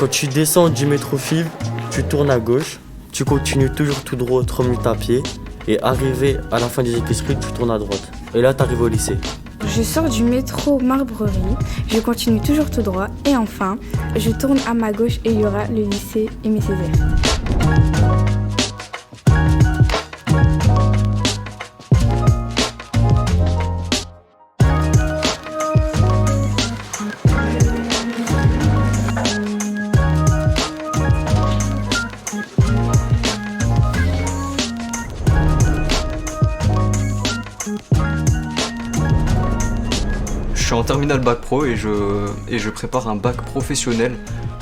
Quand tu descends du métro Fives, tu tournes à gauche, tu continues toujours tout droit 3 minutes à pied et arrivé à la fin des épiceries, tu tournes à droite. Et là, tu arrives au lycée. Je sors du métro Marbrerie, je continue toujours tout droit et enfin, je tourne à ma gauche et il y aura le lycée Aimé Césaire. Je suis en terminale bac pro et je prépare un bac professionnel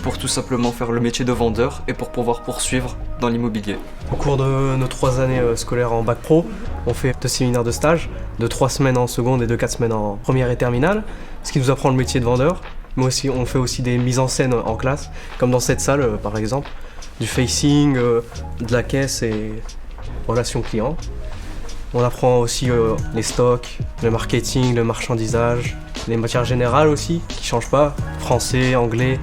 pour tout simplement faire le métier de vendeur et pour pouvoir poursuivre dans l'immobilier. Au cours de nos 3 années scolaires en bac pro, on fait 2 séminaires de stage, de 3 semaines en seconde et de 4 semaines en première et terminale, ce qui nous apprend le métier de vendeur, mais aussi on fait aussi des mises en scène en classe, comme dans cette salle par exemple, du facing, de la caisse et relations clients. On apprend aussi les stocks, le marketing, le marchandisage, les matières générales aussi, qui ne changent pas, français, anglais.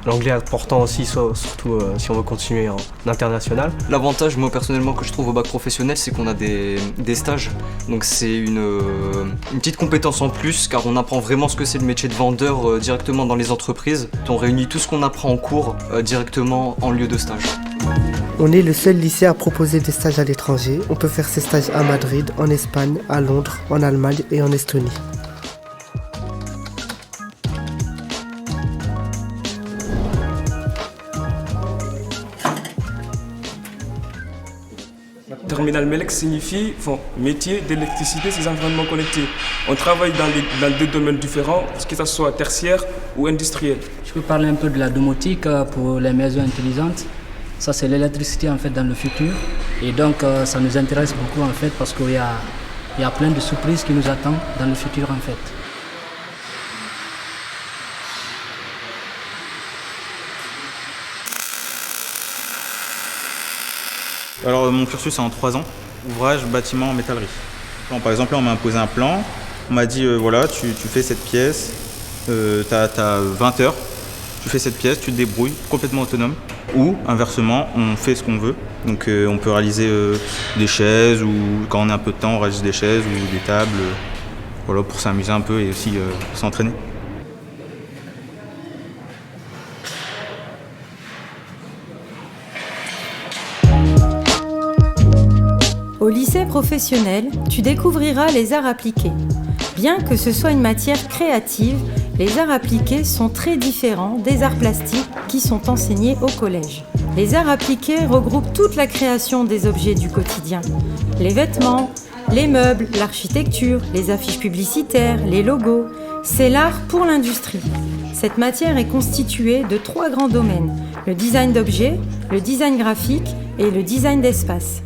L'anglais est important aussi, surtout si on veut continuer en international. L'avantage, moi personnellement, que je trouve au bac professionnel, c'est qu'on a des stages. Donc c'est une petite compétence en plus, car on apprend vraiment ce que c'est le métier de vendeur directement dans les entreprises. On réunit tout ce qu'on apprend en cours directement en lieu de stage. On est le seul lycée à proposer des stages à l'étranger. On peut faire ces stages à Madrid, en Espagne, à Londres, en Allemagne et en Estonie. Terminal MELEC signifie métier d'électricité, ces environnements connectés. On travaille dans 2 domaines différents, que ce soit tertiaire ou industriel. Je peux parler un peu de la domotique pour les maisons intelligentes. Ça, c'est l'électricité en fait dans le futur. Et donc, ça nous intéresse beaucoup en fait parce qu'il y a plein de surprises qui nous attendent dans le futur en fait. Alors mon cursus est en 3 ans, ouvrage, bâtiment, métallerie. Bon, par exemple là on m'a imposé un plan, on m'a dit voilà tu fais cette pièce, t'as 20 heures, tu fais cette pièce, tu te débrouilles, complètement autonome. Ou inversement on fait ce qu'on veut, donc on peut réaliser des chaises ou quand on a un peu de temps on réalise des chaises ou des tables, voilà, pour s'amuser un peu et aussi s'entraîner. Au lycée professionnel, tu découvriras les arts appliqués. Bien que ce soit une matière créative, les arts appliqués sont très différents des arts plastiques qui sont enseignés au collège. Les arts appliqués regroupent toute la création des objets du quotidien. Les vêtements, les meubles, l'architecture, les affiches publicitaires, les logos. C'est l'art pour l'industrie. Cette matière est constituée de 3 grands domaines, le design d'objets, le design graphique et le design d'espace.